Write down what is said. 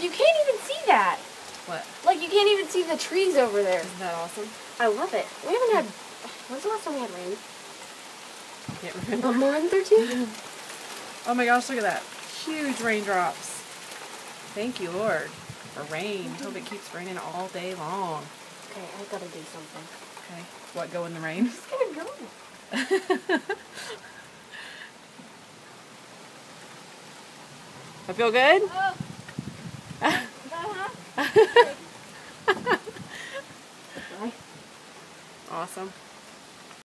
you can't even see that. What? Like, you can't even see the trees over there. Isn't that awesome? I love it. We haven't had... When's the last time we had rain? Can't remember. A month or two? Oh my gosh, look at that. Huge raindrops. Thank you, Lord, for rain. Hope it keeps raining all day long. Okay, I gotta do something. Okay. What, go in the rain? Just gotta go. I feel good? Oh. Awesome.